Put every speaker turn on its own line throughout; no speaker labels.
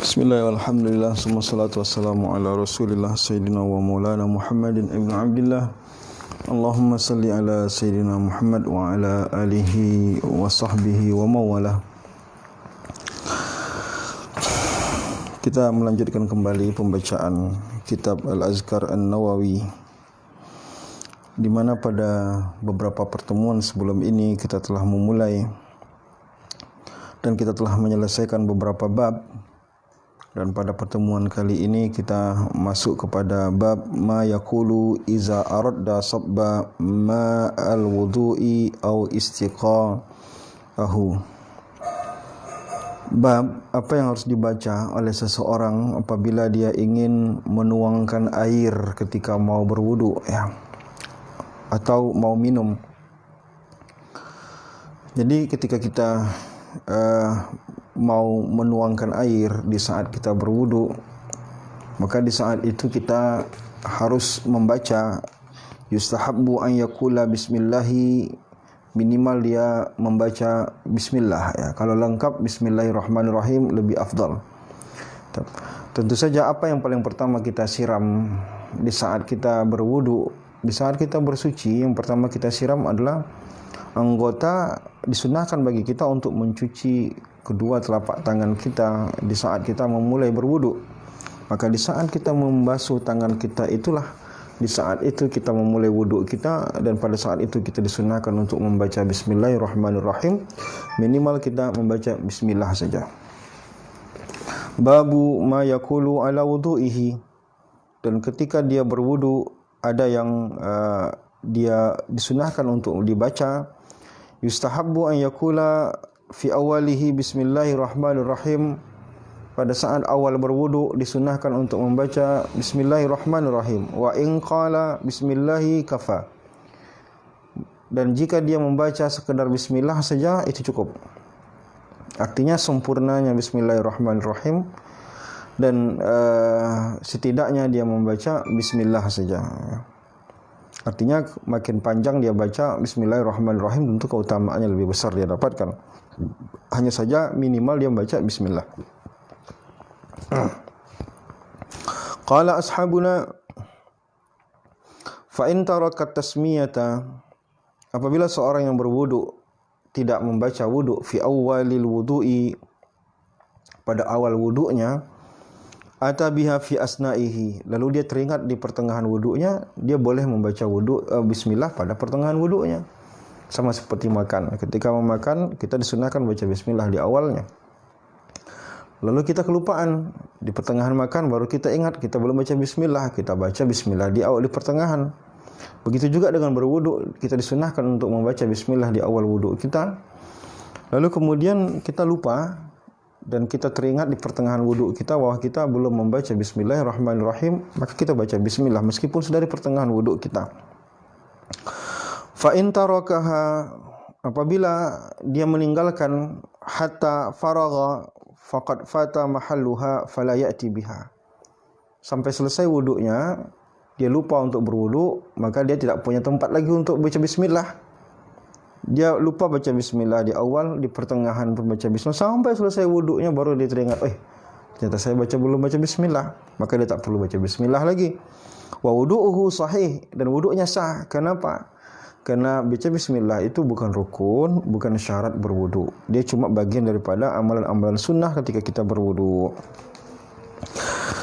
Bismillah, alhamdulillah, wassalatu wassalamu ala rasulillah Sayyidina wa maulana Muhammadin ibn Abdillah. Allahumma salli ala Sayyidina Muhammad wa ala alihi wa sahbihi wa mawalah. Kita melanjutkan kembali pembacaan kitab Al-Azkar An-Nawawi, di mana pada beberapa pertemuan sebelum ini kita telah memulai dan kita telah menyelesaikan beberapa bab. Dan pada pertemuan kali ini kita masuk kepada bab ma yaqulu iza aradda sabba ma al-wudu'i au istiqahu. Bab apa yang harus dibaca oleh seseorang apabila dia ingin menuangkan air ketika mau berwudu, ya, atau mau minum. Jadi ketika kita mau menuangkan air di saat kita berwudu, maka di saat itu kita harus membaca yustahabbu an yaqula bismillahi, minimal dia membaca bismillah, ya. Kalau lengkap bismillahirrahmanirrahim lebih afdal. Tentu saja apa yang paling pertama kita siram di saat kita berwudu, di saat kita bersuci, yang pertama kita siram adalah anggota. Disunahkan bagi kita untuk mencuci kedua telapak tangan kita di saat kita memulai berwudu. Maka di saat kita membasuh tangan kita itulah di saat itu kita memulai wudu kita, dan pada saat itu kita disunahkan untuk membaca bismillahirrahmanirrahim. Minimal kita membaca bismillah saja. Babu ma yaqulu ala wudu'ihi, dan ketika dia berwudu ada yang dia disunahkan untuk dibaca. Yustahabbu an yaqula fi awalihi bismillahirrahmanirrahim. Pada saat awal berwudu disunahkan untuk membaca bismillahirrahmanirrahim. Wa in qala bismillahi kafa. Dan jika dia membaca sekedar bismillah saja itu cukup. Artinya sempurnanya bismillahirrahmanirrahim, dan setidaknya dia membaca bismillah saja. Artinya makin panjang dia baca bismillahirrahmanirrahim, tentu keutamaannya lebih besar dia dapatkan. Hanya saja minimal dia membaca bismillah. Qala ashabuna fa in taraka tasmiyata, apabila seorang yang berwudu tidak membaca wudu fi awwalil wudu'i, pada awal wudunya, ata biha fi asna'ihi, lalu dia teringat di pertengahan wudunya, dia boleh membaca wudu bismillah pada pertengahan wudunya. Sama seperti makan. Ketika memakan kita disunahkan baca bismillah di awalnya. Lalu kita kelupaan di pertengahan makan, baru kita ingat kita belum baca bismillah, kita baca bismillah di awal, di pertengahan. Begitu juga dengan berwudu, kita disunahkan untuk membaca bismillah di awal wudu kita. Lalu kemudian kita lupa dan kita teringat di pertengahan wudu kita bahwa kita belum membaca bismillahirrahmanirrahim, maka kita baca bismillah meskipun sudah di pertengahan wudu kita. Fa in tarakaha, apabila dia meninggalkan hatta faragha faqad fata mahalluha fala ya'ti biha, sampai selesai wudunya dia lupa untuk berwudu, maka dia tidak punya tempat lagi untuk baca bismillah. Dia lupa baca bismillah di awal, di pertengahan pun baca bismillah, sampai selesai wudunya baru dia teringat, ternyata saya belum baca bismillah, maka dia tak perlu baca bismillah lagi. Wa wudu'uhu sahih, dan wudunya sah. Kenapa? Karena baca bismillah itu bukan rukun, bukan syarat berwudu. Dia cuma bagian daripada amalan-amalan sunnah ketika kita berwudu.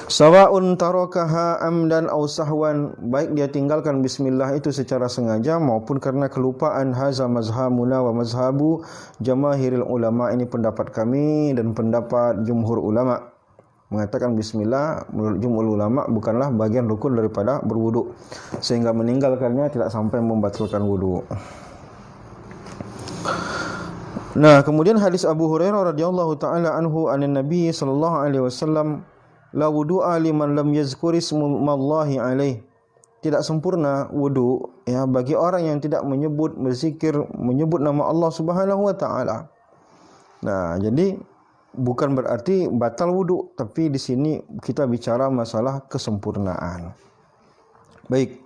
Sawa'un tarakaha amdan aw sahwan, baik dia tinggalkan bismillah itu secara sengaja maupun karena kelupaan. Haza mazhabuna wa mazhabu jamaahiril ulama, ini pendapat kami dan pendapat jumhur ulama. Mengatakan bismillah menurut jumhur ulama bukanlah bagian rukun daripada berwudu, sehingga meninggalkannya tidak sampai membatalkan wudu. Nah, kemudian hadis Abu Hurairah radhiyallahu taala anhu anan Nabi sallallahu alaihi wasallam, la wudu'a liman lam yazkur ismallahi alaih. Tidak sempurna wudu, ya, bagi orang yang tidak menyebut nama Allah Subhanahu wa taala. Nah, jadi bukan berarti batal wudu, tapi di sini kita bicara masalah kesempurnaan. Baik.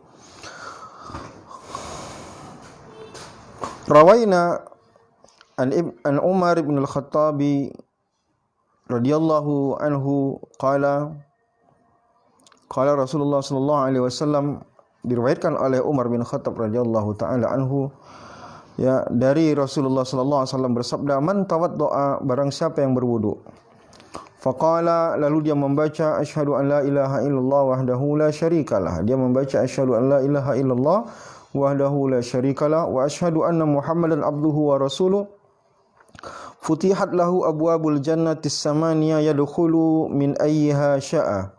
Rawaina an Umar bin al-Khattabi radhiyallahu anhu qala Rasulullah sallallahu alaihi wasallam, diriwayatkan oleh Umar bin Khattab radhiyallahu taala anhu, ya, dari Rasulullah sallallahu alaihi wasallam bersabda, man tawaddoa, barang siapa yang berwudu, faqala, lalu dia membaca asyhadu an la ilaha illallah wahdahu la syarikalah, dia membaca asyhadu an la ilaha illallah wahdahu la syarikalah wa asyhadu anna muhammadan abduhu wa rasuluh, futihat lahu abwabul jannatis samaniya yadkhulu min ayyiha sya'a,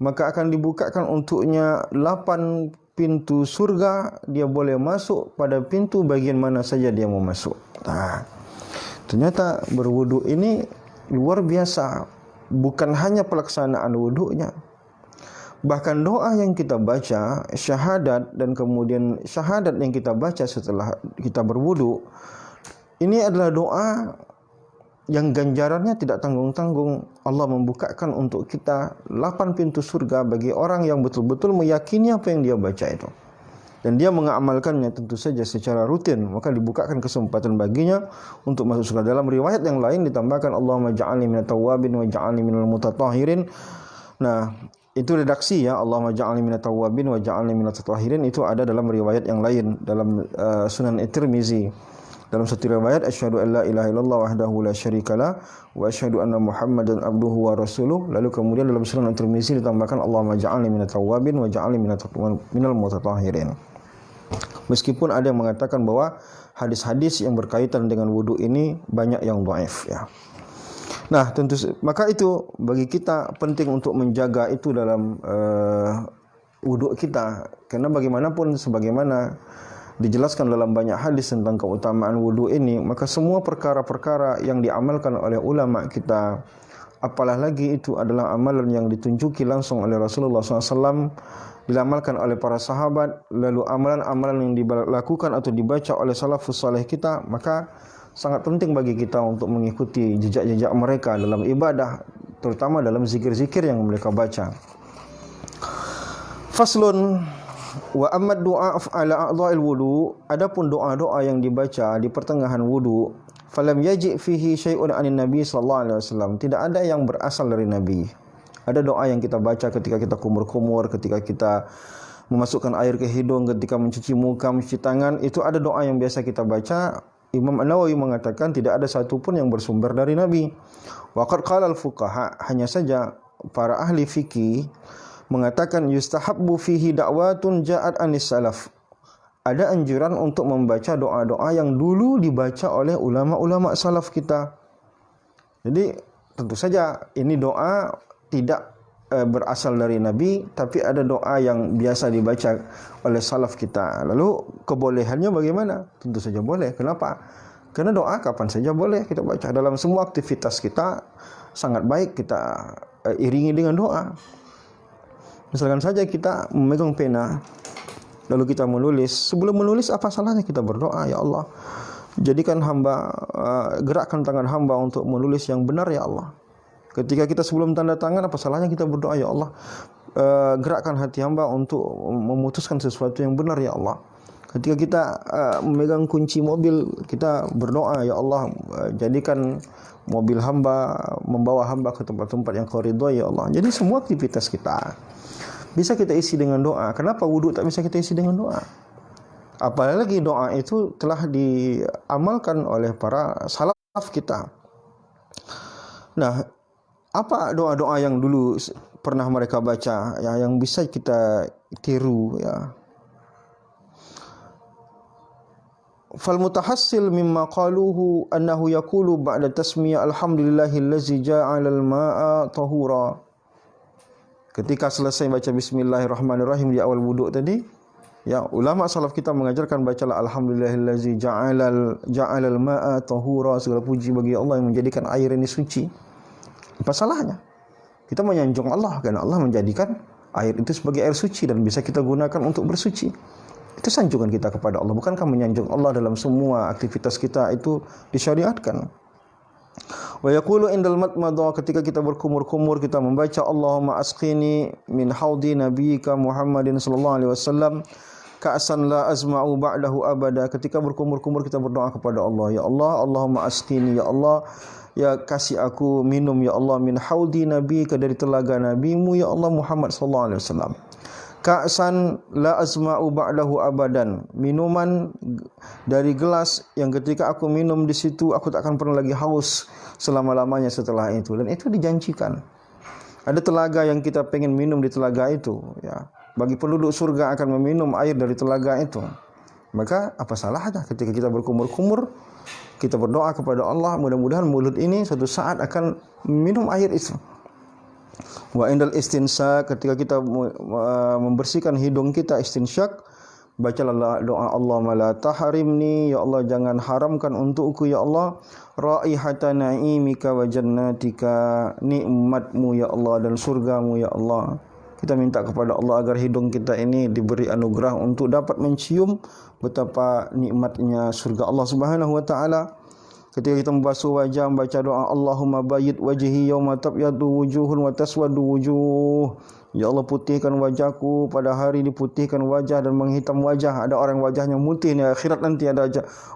maka akan dibukakan untuknya 8 pintu surga, dia boleh masuk pada pintu bagian mana saja dia mau masuk. Nah, ternyata berwudu ini luar biasa, bukan hanya pelaksanaan wudunya, bahkan doa yang kita baca, syahadat, dan kemudian syahadat yang kita baca setelah kita berwudu, ini adalah doa yang ganjarannya tidak tanggung-tanggung. Allah membukakan untuk kita 8 pintu surga bagi orang yang betul-betul meyakini apa yang dia baca itu, dan dia mengamalkannya tentu saja secara rutin, maka dibukakan kesempatan baginya untuk masuk surga. Dalam riwayat yang lain ditambahkan Allahumma ja'alni minat tawwabin wa ja'alni minal mutatahhirin. Nah, itu redaksi ya, Allahumma ja'alni minat tawwabin wa ja'alni minat mutatahhirin, itu ada dalam riwayat yang lain dalam Sunan At-Tirmizi. Dalam satu riwayat asyhadu an la ilaha illallah wahdahu la syarikalah wa asyhadu anna muhammadan abduhu wa rasuluh. Lalu kemudian dalam Sunan At-Tirmizi ditambahkan Allahumma ja'alni minat tawwabin wa ja'alni minal mutatahhirin. Meskipun ada yang mengatakan bahwa hadis-hadis yang berkaitan dengan wudu ini banyak yang dhaif ya. Nah, tentu maka itu bagi kita penting untuk menjaga itu dalam wudu kita, karena bagaimanapun sebagaimana dijelaskan dalam banyak hadis tentang keutamaan wudu ini, maka semua perkara-perkara yang diamalkan oleh ulama kita, apalagi itu adalah amalan yang ditunjuki langsung oleh Rasulullah SAW, diamalkan oleh para sahabat, lalu amalan-amalan yang dilakukan atau dibaca oleh salafus saleh kita, maka sangat penting bagi kita untuk mengikuti jejak-jejak mereka dalam ibadah, terutama dalam zikir-zikir yang mereka baca. Faslun wa amma du'a ala a'dha'il wudu, adapun doa-doa yang dibaca di pertengahan wudu, falam yaji fihi syai'un 'anin nabi sallallahu alaihi wasallam, tidak ada yang berasal dari nabi. Ada doa yang kita baca ketika kita kumur-kumur, ketika kita memasukkan air ke hidung, ketika mencuci muka, mencuci tangan, itu ada doa yang biasa kita baca. Imam An-Nawawi mengatakan tidak ada satu pun yang bersumber dari nabi. Wa qad qala al-fuqaha, hanya saja para ahli fikih mengatakan yustahabbu fihi da'watun ja'at anis salaf, ada anjuran untuk membaca doa-doa yang dulu dibaca oleh ulama-ulama salaf kita. Jadi tentu saja ini doa tidak berasal dari nabi, tapi ada doa yang biasa dibaca oleh salaf kita. Lalu kebolehannya bagaimana? Tentu saja boleh. Kenapa? Karena doa kapan saja boleh kita baca. Dalam semua aktivitas kita sangat baik kita iringi dengan doa. Misalkan saja kita memegang pena, lalu kita menulis. Sebelum menulis, apa salahnya kita berdoa, ya Allah, jadikan hamba, gerakkan tangan hamba untuk menulis yang benar, ya Allah. Ketika kita sebelum tanda tangan, apa salahnya kita berdoa, ya Allah, gerakkan hati hamba untuk memutuskan sesuatu yang benar, ya Allah. Ketika kita memegang kunci mobil, kita berdoa, ya Allah, jadikan mobil hamba membawa hamba ke tempat-tempat yang Kau ridhoi, ya Allah. Jadi semua aktivitas kita bisa kita isi dengan doa. Kenapa wudu tak bisa kita isi dengan doa? Apalagi doa itu telah diamalkan oleh para salaf kita. Nah, apa doa-doa yang dulu pernah mereka baca ya, yang bisa kita tiru ya? Fal mutahassil mimma qaluhu annahu yaqulu ba'da tasmiyah alhamdulillahillazi ja'ala al-ma'a tahura. Ketika selesai baca bismillahirrahmanirrahim di awal wudu tadi, ya, ulama salaf kita mengajarkan bacalah alhamdulillahillazi ja'alal ma'a tahura, segala puji bagi Allah yang menjadikan air ini suci. Apa salahnya? Kita menyanjung Allah karena Allah menjadikan air itu sebagai air suci dan bisa kita gunakan untuk bersuci. Itu sanjungan kita kepada Allah. Bukankah menyanjung Allah dalam semua aktivitas kita itu disyariatkan? Wa yaqulu indal matmadha, ketika kita berkumur-kumur kita membaca Allahumma asqini min haudi nabiyyika Muhammadin sallallahu alaihi wasallam ka'san la azma'u ba'dahu abada. Ketika berkumur-kumur kita berdoa kepada Allah, ya Allah, Allahumma asqini, ya Allah, ya kasih aku minum ya Allah min haudi nabika, dari telaga nabimu ya Allah Muhammad sallallahu alaihi wasallam. Ka'san la azma'u ba'dahu abadan, minuman dari gelas yang ketika aku minum di situ aku tak akan pernah lagi haus selama-lamanya setelah itu. Dan itu dijanjikan. Ada telaga yang kita pengen minum di telaga itu, ya. Bagi penduduk surga akan meminum air dari telaga itu. Maka apa salahnya ketika kita berkumur-kumur, kita berdoa kepada Allah, mudah-mudahan mulut ini suatu saat akan minum air itu. Wa indal istinsyak, ketika kita membersihkan hidung kita, istinsyak, bacalah doa Allahumma la tahrimni, ya Allah jangan haramkan untukku ya Allah raihata na'imika wa jannatika, nikmatmu ya Allah dan surgamu ya Allah. Kita minta kepada Allah agar hidung kita ini diberi anugerah untuk dapat mencium betapa nikmatnya surga Allah Subhanahu wa taala. Ketika kita membasuh wajah, membaca doa Allahumma bayyid wajhi yauma tabyadu wujuhun wa taswadu wujuh. Ya Allah, putihkan wajahku pada hari diputihkan wajah dan menghitam wajah. Ada orang wajahnya putih, di akhirat nanti ada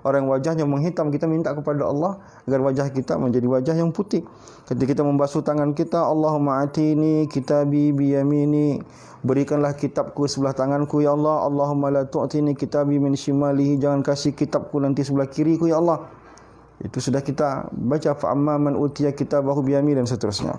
orang wajahnya menghitam. Kita minta kepada Allah agar wajah kita menjadi wajah yang putih. Ketika kita membasuh tangan kita, Allahumma atini kitabi biyamini, berikanlah kitabku sebelah tanganku ya Allah. Allahumma la tu'tini kitabi min shimalihi, jangan kasih kitabku nanti sebelah kiriku ya Allah. Itu sudah kita baca, fa amma man utiya kitabahu biyamini, dan seterusnya.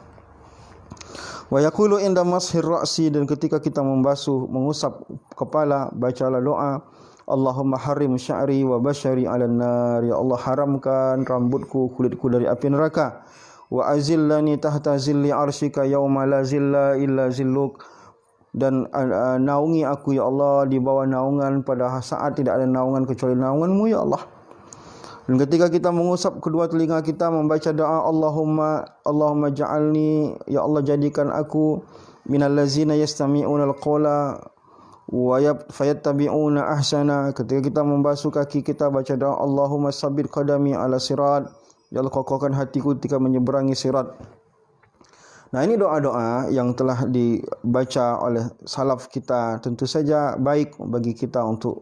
Wa yaqulu inda mashir ra'si, dan ketika kita membasuh, mengusap kepala, bacalah doa Allahumma harim sya'ri wa basyari 'alan nar, ya Allah haramkan rambutku, kulitku dari api neraka. Wa azillani tahta zilli arsyika yauma la zilla illa zilluk, dan naungi aku ya Allah di bawah naungan pada saat tidak ada naungan kecuali naunganmu ya Allah. Dan ketika kita mengusap kedua telinga kita, membaca doa Allahumma ja'alni, ya Allah jadikan aku minal ladzina yastami'una al-qawla wa fayattabi'una ahsana. Ketika kita membasuh kaki kita, baca doa Allahumma sabbit qadami ala sirat, ya Allah kokohkan hatiku ketika menyeberangi sirat. Nah, ini doa-doa yang telah dibaca oleh salaf kita, tentu saja baik bagi kita untuk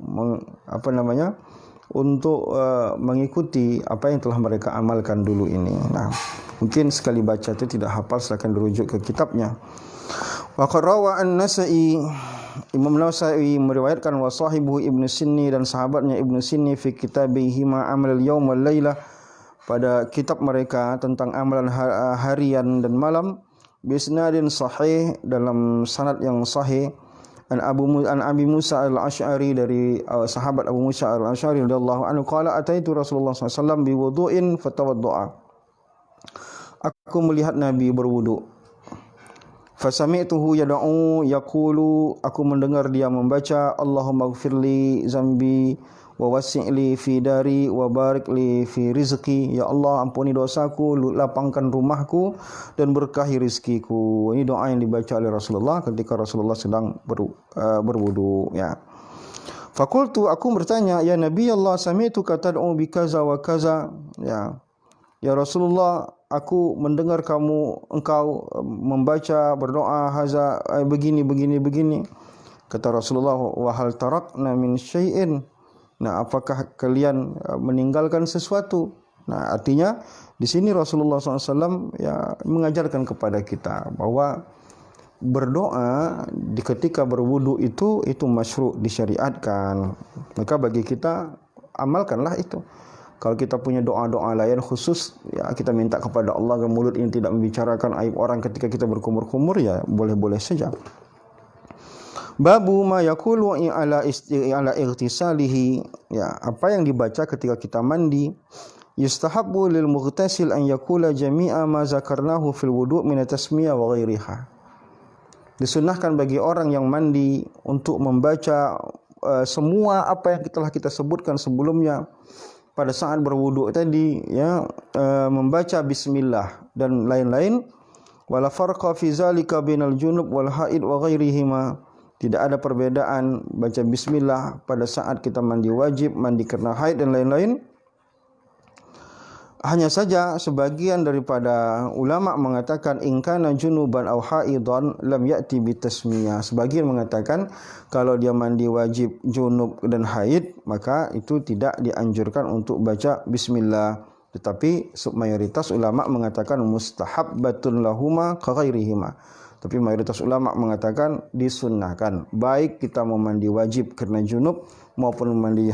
mengikuti apa yang telah mereka amalkan dulu ini. Nah, mungkin sekali baca itu tidak hafal, silakan dirujuk ke kitabnya. Wa qarawa an-Nasa'i, Imam Nasa'i meriwayatkan, wa sahibu Ibnu Sinni, dan sahabatnya Ibnu Sinni, fi kitabihi ma amal al-yaum wal lailah, pada kitab mereka tentang amalan harian dan malam, bisnadin sahih, dalam sanad yang sahih, an Abi Musa al-Asy'ari, dari sahabat Abu Musa al-Asy'ari radhiyallahu anhu, qala ataitu Rasulullah sallallahu alaihi wasallam bi wudu'in fatawadda'a. Aku melihat Nabi berwudu. Fasami'tuhu yad'u yaqulu, aku mendengar dia membaca Allahumma ighfirli zambi wa wasi'li fi dari wa barik li fi rizqi, ya Allah ampuni dosaku, lapangkan rumahku dan berkahi rizkiku. Ini doa yang dibaca oleh Rasulullah ketika Rasulullah sedang berwudu, ya. Fakultu, aku bertanya, ya Nabi Allah, sami'tuka tad'u bi kaza wa kaza, ya. Ya Rasulullah, aku mendengar engkau membaca berdoa haza begini. Kata Rasulullah, wa hal tarakna min syai'in, nah, apakah kalian meninggalkan sesuatu? Nah, artinya di sini Rasulullah SAW ya mengajarkan kepada kita bahwa berdoa ketika berwudu itu masyru', disyariatkan. Maka bagi kita amalkanlah itu. Kalau kita punya doa-doa lain khusus, ya kita minta kepada Allah agar mulut ini tidak membicarakan aib orang ketika kita berkumur-kumur, ya boleh-boleh saja. Babu ma yaqulu ala ightisalihi, ya apa yang dibaca ketika kita mandi. Yustahabbu lil mughtasil an yaqula jami'a ma zakarnahu fil wudu' min at-tasmiyah wa ghairiha. Disunnahkan bagi orang yang mandi untuk membaca semua apa yang telah kita sebutkan sebelumnya pada saat berwudu tadi, ya, membaca bismillah dan lain-lain. Wala farqa fi zalika bainal junub wal haid wa ghairihima. Tidak ada perbedaan baca bismillah pada saat kita mandi wajib, mandi karena haid dan lain-lain. Hanya saja sebagian daripada ulama mengatakan in kana junuban aw haidan lam ya'ti bitasmiyah. Sebagian mengatakan kalau dia mandi wajib junub dan haid maka itu tidak dianjurkan untuk baca bismillah. Tetapi mayoritas ulama mengatakan mustahabbatun lahuma ka ghairihima. Tapi mayoritas ulama mengatakan disunnahkan, baik kita mandi wajib karena junub maupun mandi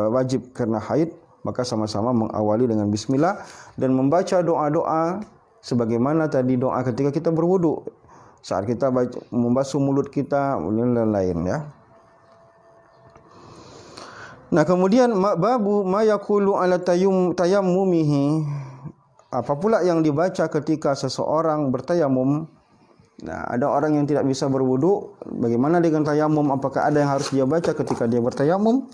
wajib karena haid, maka sama-sama mengawali dengan bismillah dan membaca doa-doa sebagaimana tadi doa ketika kita berwudu, saat kita membasuh mulut kita dan lain-lain ya. Nah, kemudian babu ma yaqulu ala tayammumihi. Apa pula yang dibaca ketika seseorang bertayamum? Nah, ada orang yang tidak bisa berwudu, bagaimana dengan tayamum? Apakah ada yang harus dia baca ketika dia bertayamum?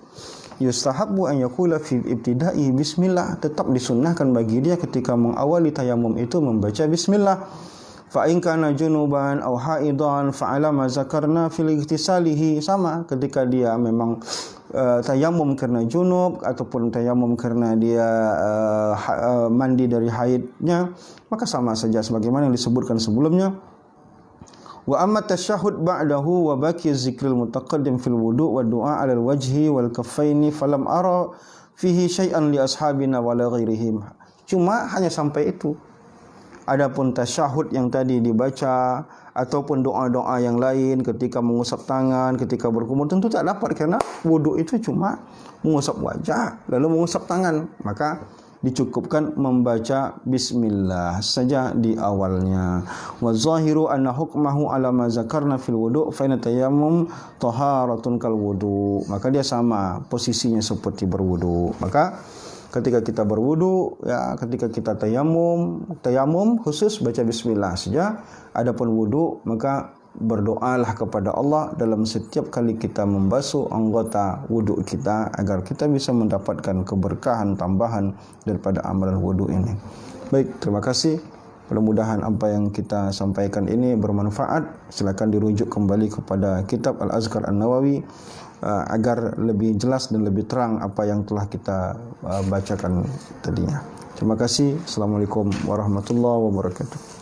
Yustahabbu an yaqula fi ibtida'i bismillah, tetap disunnahkan bagi dia ketika mengawali tayamum itu membaca bismillah. Fa in kana junuban aw haidan fa ala ma zakarna fil ihtisalihi, sama ketika dia memang tayamum karena junub ataupun tayamum karena dia mandi dari haidnya, maka sama saja sebagaimana yang disebutkan sebelumnya. Wa amma tasyahhud ba'dahu wa baqi zikril mutaqaddim fil wudu' wa du'a 'alal wajhi wal kaffaini falam ara fihi syai'an li ashabina wala ghairihim. Cuma hanya sampai itu. Adapun tasyahud yang tadi dibaca ataupun doa-doa yang lain ketika mengusap tangan, ketika berkumur, tentu tak dapat karena wudu itu cuma mengusap wajah lalu mengusap tangan, maka dicukupkan membaca bismillah saja di awalnya. Wa zahiru anna hukmahu ala ma zakarna fil wudu fa inna tayammum taharatun kal wudu, maka dia sama posisinya seperti berwudu. Maka ketika kita berwudu ya, ketika kita tayamum khusus baca bismillah saja. Adapun wudu maka berdoalah kepada Allah dalam setiap kali kita membasuh anggota wudu kita agar kita bisa mendapatkan keberkahan tambahan daripada amalan wudu ini. Baik, terima kasih. Mudah-mudahan apa yang kita sampaikan ini bermanfaat. Silakan dirujuk kembali kepada kitab Al-Azkar An-Nawawi agar lebih jelas dan lebih terang apa yang telah kita bacakan tadinya. Terima kasih. Assalamualaikum warahmatullahi wabarakatuh.